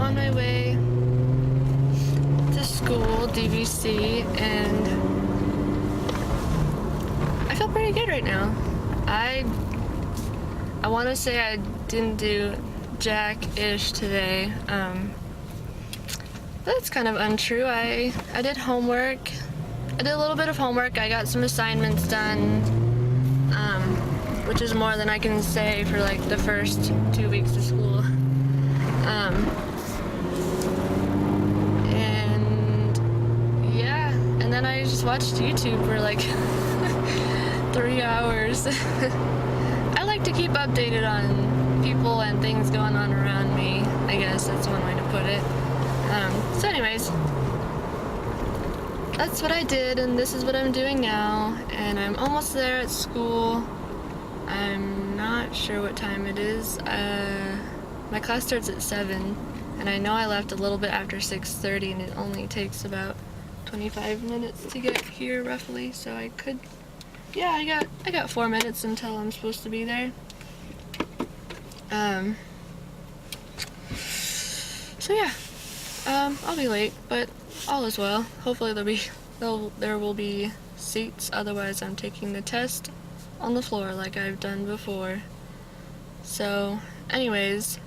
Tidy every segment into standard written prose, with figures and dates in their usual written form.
on my way to school, DVC, and I feel pretty good right now. I want to say I didn't do jack-ish today. That's kind of untrue. I did homework. I did a little bit of homework. I got some assignments done, which is more than I can say for like the first 2 weeks of school. And yeah, and then I just watched YouTube for like 3 hours. I like to keep updated on people and things going on around me. I guess that's one way to put it. So anyways, that's what I did, and this is what I'm doing now, and I'm almost there at school. I'm not sure what time it is. My class starts at 7, and I know I left a little bit after 6:30, and it only takes about 25 minutes to get here roughly, so I could, yeah, I got 4 minutes until I'm supposed to be there. So yeah, I'll be late, but all is well. Hopefully there will be seats, otherwise I'm taking the test on the floor like I've done before. So anyways,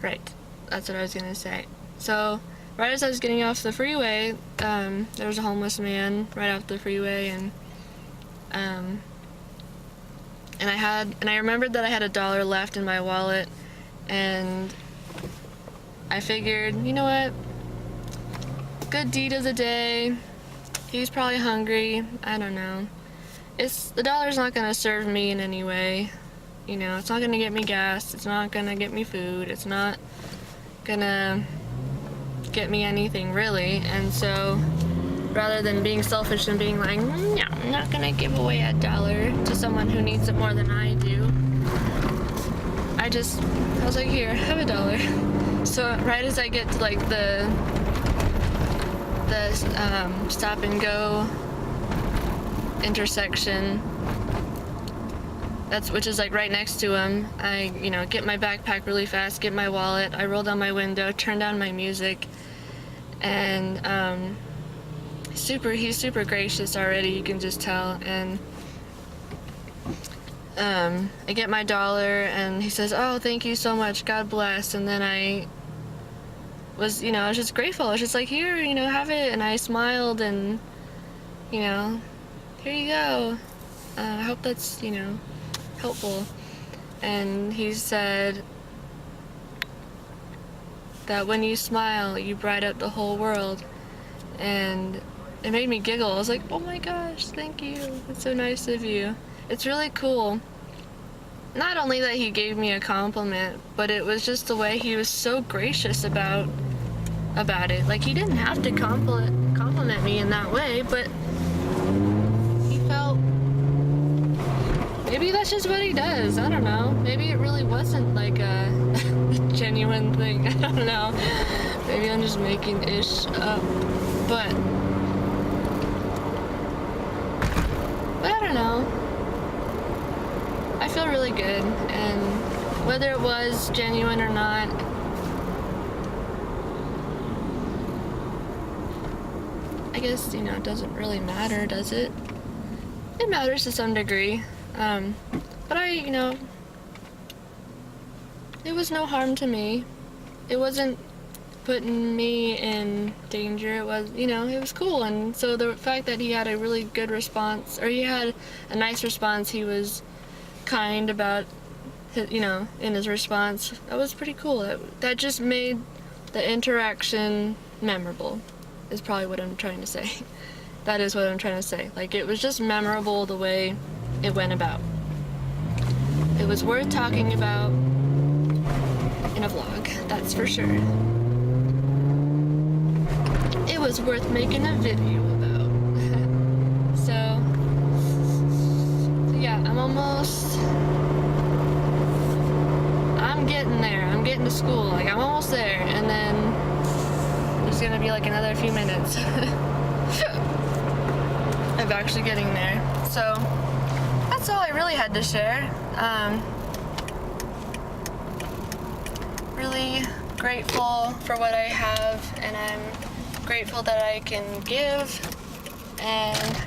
right, that's what I was gonna say. So right as I was getting off the freeway, there was a homeless man right off the freeway, and I remembered that I had $1 left in my wallet, and I figured, you know what, good deed of the day. He's probably hungry, I don't know. The $1's not gonna serve me in any way. You know, it's not gonna get me gas, it's not gonna get me food, it's not gonna get me anything really. And so rather than being selfish and being like, no, I'm not gonna give away $1 to someone who needs it more than I do, I was like, here, have $1. So right as I get to like the stop and go intersection, which is like right next to him, I, get my backpack really fast, get my wallet, I roll down my window, turn down my music, and he's super gracious already, you can just tell. And I get my $1 and he says, oh, thank you so much, God bless. And then I was just grateful. I was just like, here, have it. And I smiled and, here you go. I hope that's, helpful. And he said that when you smile, you bright up the whole world. And it made me giggle. I was like, oh my gosh, thank you. It's so nice of you. It's really cool. Not only that he gave me a compliment, but it was just the way he was so gracious about it. Like, he didn't have to compliment me in that way, but he felt, maybe that's just what he does. I don't know. Maybe it really wasn't like a genuine thing. I don't know. Maybe I'm just making ish up. But I don't know. I feel really good, and whether it was genuine or not, I guess, it doesn't really matter, does it? It matters to some degree, but it was no harm to me. It wasn't putting me in danger. It was, it was cool. And so the fact that he had a really good response, or he had a nice response, he was kind about his, in his response, that was pretty cool. That just made the interaction memorable, is probably what I'm trying to say. That is what I'm trying to say. Like, it was just memorable the way it went about. It was worth talking about in a vlog, that's for sure. It was worth making a video about. So yeah, I'm getting there. I'm getting to school. Like, I'm almost there, and then there's gonna be like another few minutes of actually getting there. So that's all I really had to share. really grateful for what I have, and I'm grateful that I can give, and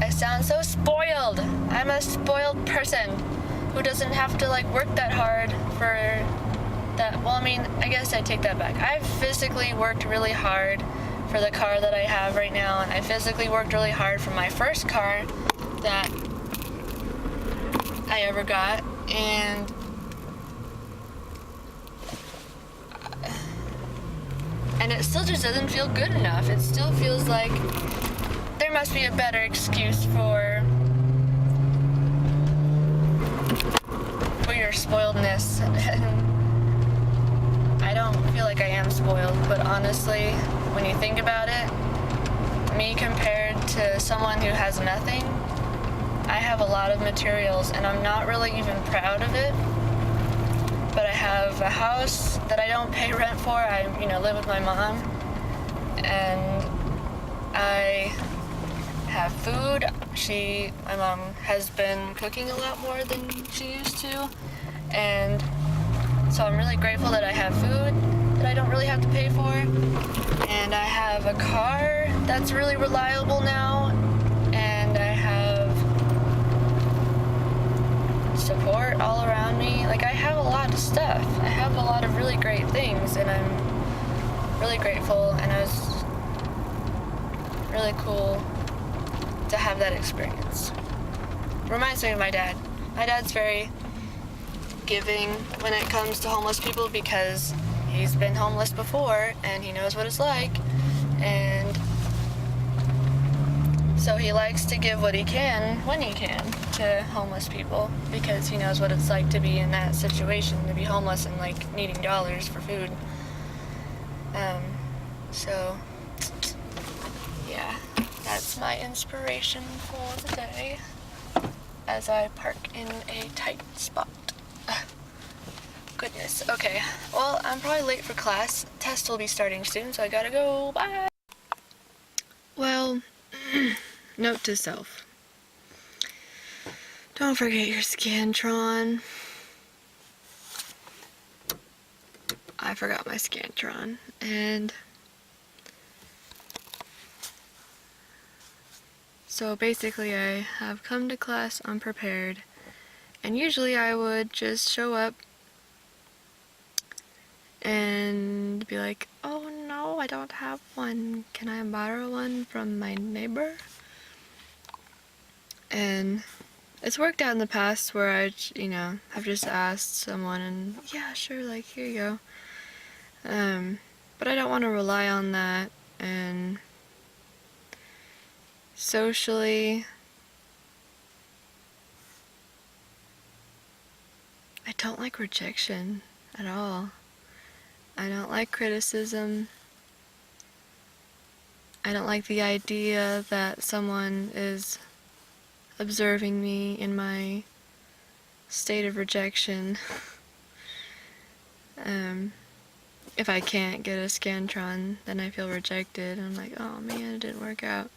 I sound so spoiled. I'm a spoiled person who doesn't have to like work that hard for that. Well, I mean, I guess I take that back. I've physically worked really hard for the car that I have right now, and I physically worked really hard for my first car that I ever got, and it still just doesn't feel good enough. It still feels like there must be a better excuse for your spoiledness. I don't feel like I am spoiled, but honestly, when you think about it, me compared to someone who has nothing, I have a lot of materials, and I'm not really even proud of it. But I have a house that I don't pay rent for. I, live with my mom, and I have food. My mom has been cooking a lot more than she used to, and so I'm really grateful that I have food that I don't really have to pay for, and I have a car that's really reliable now, and I have support all around me. Like, I have a lot of stuff. I have a lot of really great things, and I'm really grateful, and it was really cool to have that experience. Reminds me of my dad. My dad's very giving when it comes to homeless people because he's been homeless before and he knows what it's like, and so he likes to give what he can when he can to homeless people because he knows what it's like to be in that situation, to be homeless and like needing dollars for food. So yeah, that's my inspiration for the day as I park in a tight spot. Goodness. Okay. Well, I'm probably late for class. Test will be starting soon, so I gotta go. Bye. Well, note to self. Don't forget your Scantron. I forgot my Scantron, and so basically I have come to class unprepared, and usually I would just show up and be like, oh no, I don't have one. Can I borrow one from my neighbor? And it's worked out in the past where I, have just asked someone and, yeah, sure, like, here you go. But I don't want to rely on that, and socially, I don't like rejection at all. I don't like criticism. I don't like the idea that someone is observing me in my state of rejection. If I can't get a Scantron, then I feel rejected. I'm like, oh man, it didn't work out.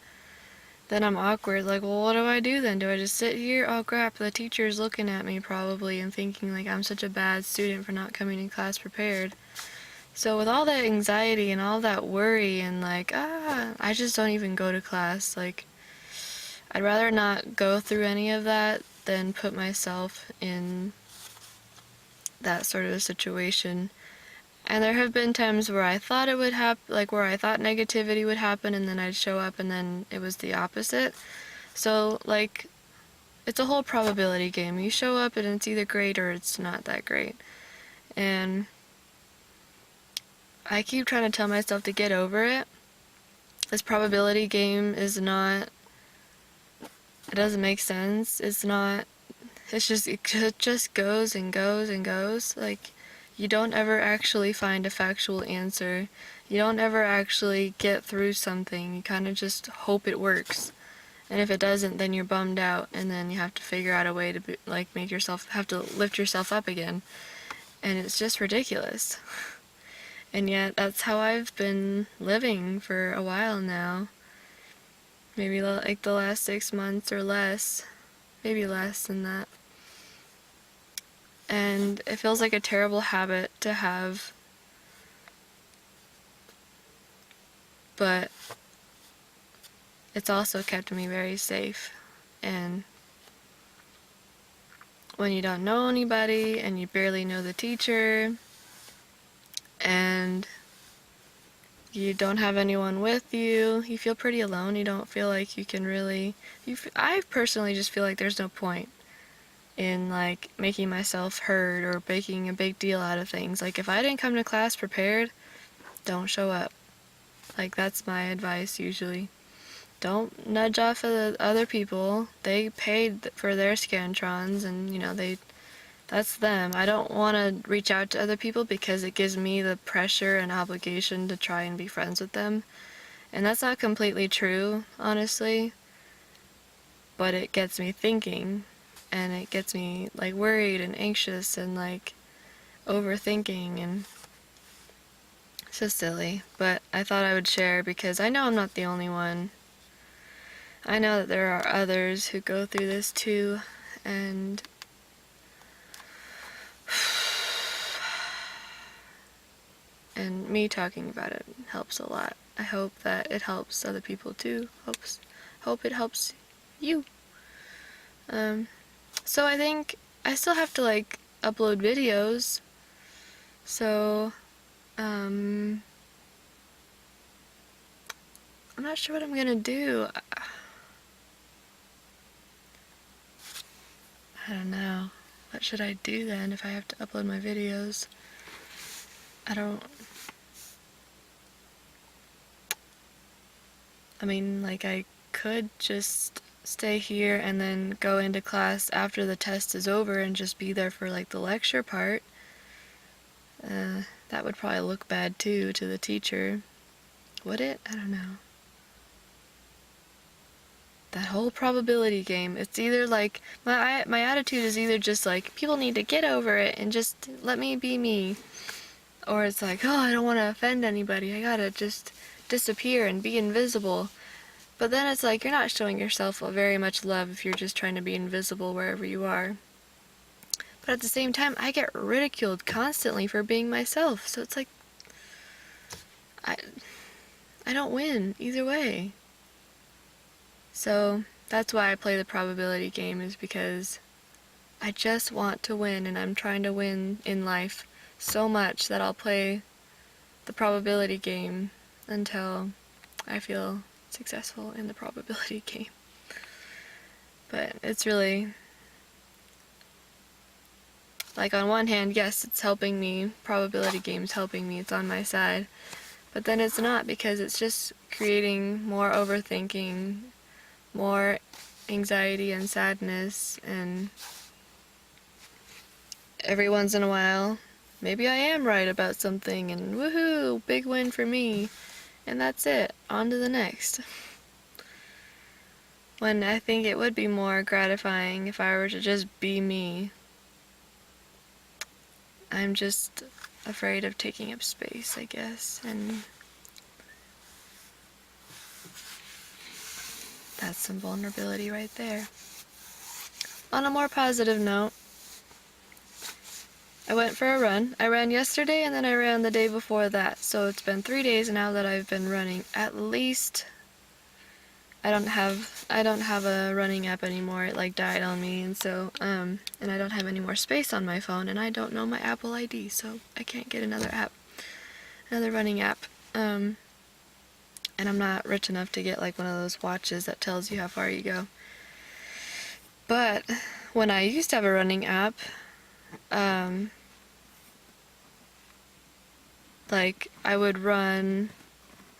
Then I'm awkward, like, well, what do I do then? Do I just sit here? Oh crap, the teacher's looking at me probably and thinking like I'm such a bad student for not coming in class prepared. So with all that anxiety and all that worry and like, I just don't even go to class. Like, I'd rather not go through any of that than put myself in that sort of a situation. And there have been times where I thought it would happen, like where I thought negativity would happen, and then I'd show up and then it was the opposite. So, like, it's a whole probability game. You show up and it's either great or it's not that great. And I keep trying to tell myself to get over it. This probability game is not, it doesn't make sense. It just goes and goes and goes. Like, you don't ever actually find a factual answer. You don't ever actually get through something. You kind of just hope it works. And if it doesn't, then you're bummed out, and then you have to figure out a way to have to lift yourself up again. And it's just ridiculous. And yet, that's how I've been living for a while now. Maybe like the last 6 months or less. Maybe less than that. and it feels like a terrible habit to have, but it's also kept me very safe. And when you don't know anybody and you barely know the teacher and you don't have anyone with you, you feel pretty alone. You don't feel like you can really, I personally just feel like there's no point in like making myself heard or making a big deal out of things. Like if I didn't come to class prepared, don't show up. Like that's my advice usually. Don't nudge off of the other people. They paid for their Scantrons, and you know, that's them. I don't want to reach out to other people because it gives me the pressure and obligation to try and be friends with them. And that's not completely true, honestly, but it gets me thinking, and it gets me like worried and anxious and like overthinking, and it's just silly. But I thought I would share because I know I'm not the only one. I know that there are others who go through this too, and me talking about it helps a lot. I hope that it helps other people too. Hope it helps you. So I think I still have to like upload videos. So I'm not sure what I'm gonna do. I don't know. What should I do then if I have to upload my videos? I mean, like, I could just stay here and then go into class after the test is over and just be there for, like, the lecture part. That would probably look bad, too, to the teacher. Would it? I don't know. That whole probability game, it's either like, my attitude is either just like, people need to get over it and just let me be me. Or it's like, oh, I don't want to offend anybody, I gotta just disappear and be invisible. But then it's like, you're not showing yourself very much love if you're just trying to be invisible wherever you are. But at the same time, I get ridiculed constantly for being myself, so it's like, I don't win either way. So that's why I play the probability game, is because I just want to win, and I'm trying to win in life so much that I'll play the probability game until I feel successful in the probability game. But it's really, like, on one hand, yes, it's helping me, probability game's helping me, it's on my side, but then it's not, because it's just creating more overthinking, more anxiety and sadness, and every once in a while, maybe I am right about something, and woohoo, big win for me, and that's it, on to the next. When I think it would be more gratifying if I were to just be me. I'm just afraid of taking up space, I guess, and that's some vulnerability right there. On a more positive note, I went for a run. I ran yesterday and then I ran the day before that, so it's been 3 days now that I've been running. At least I don't have a running app anymore. It like died on me, and so and I don't have any more space on my phone, and I don't know my Apple ID, so I can't get another running app. And I'm not rich enough to get like one of those watches that tells you how far you go. But when I used to have a running app, like I would run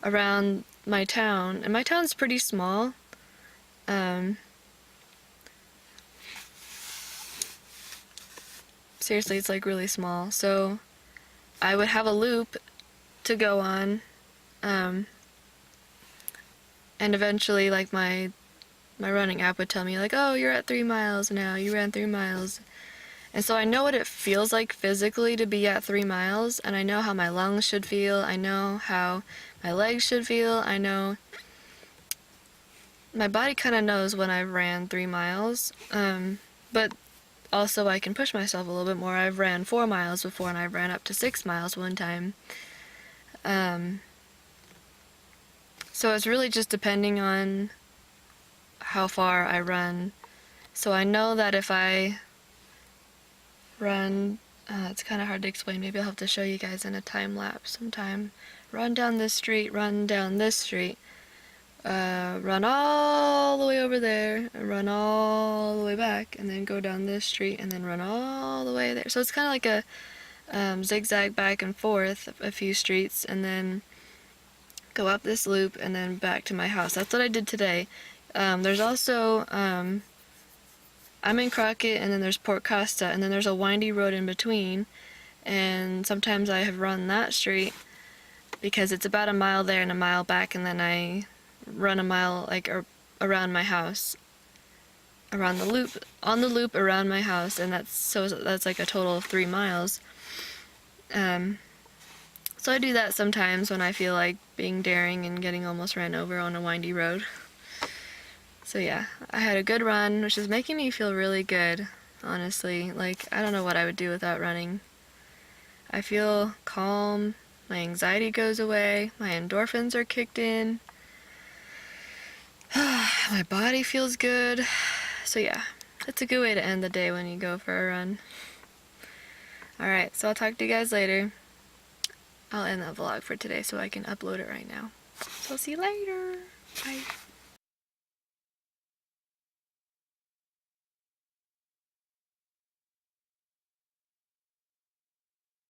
around my town, and my town's pretty small. Seriously, it's like really small. So I would have a loop to go on, and eventually, like my running app would tell me like, oh, you're at 3 miles now. You ran 3 miles. And so I know what it feels like physically to be at 3 miles, and I know how my lungs should feel. I know how my legs should feel. I know my body kind of knows when I've ran 3 miles. But also I can push myself a little bit more. I've ran 4 miles before, and I've ran up to 6 miles one time. So it's really just depending on how far I run. So I know that if I run, it's kind of hard to explain. Maybe I'll have to show you guys in a time lapse sometime. Run down this street, run down this street, run all the way over there, and run all the way back, and then go down this street, and then run all the way there. So it's kind of like a zigzag back and forth a few streets, and then go up this loop, and then back to my house. That's what I did today. There's also, I'm in Crockett, and then there's Port Costa, and then there's a windy road in between, and sometimes I have run that street because it's about a mile there and a mile back, and then I run a mile like around my house, around the loop, on the loop around my house, and that's like a total of 3 miles. So I do that sometimes when I feel like being daring and getting almost ran over on a windy road. So yeah, I had a good run, which is making me feel really good, honestly. Like, I don't know what I would do without running. I feel calm, my anxiety goes away, my endorphins are kicked in, my body feels good. So yeah, it's a good way to end the day when you go for a run. Alright, so I'll talk to you guys later. I'll end that vlog for today so I can upload it right now. So I'll see you later. Bye.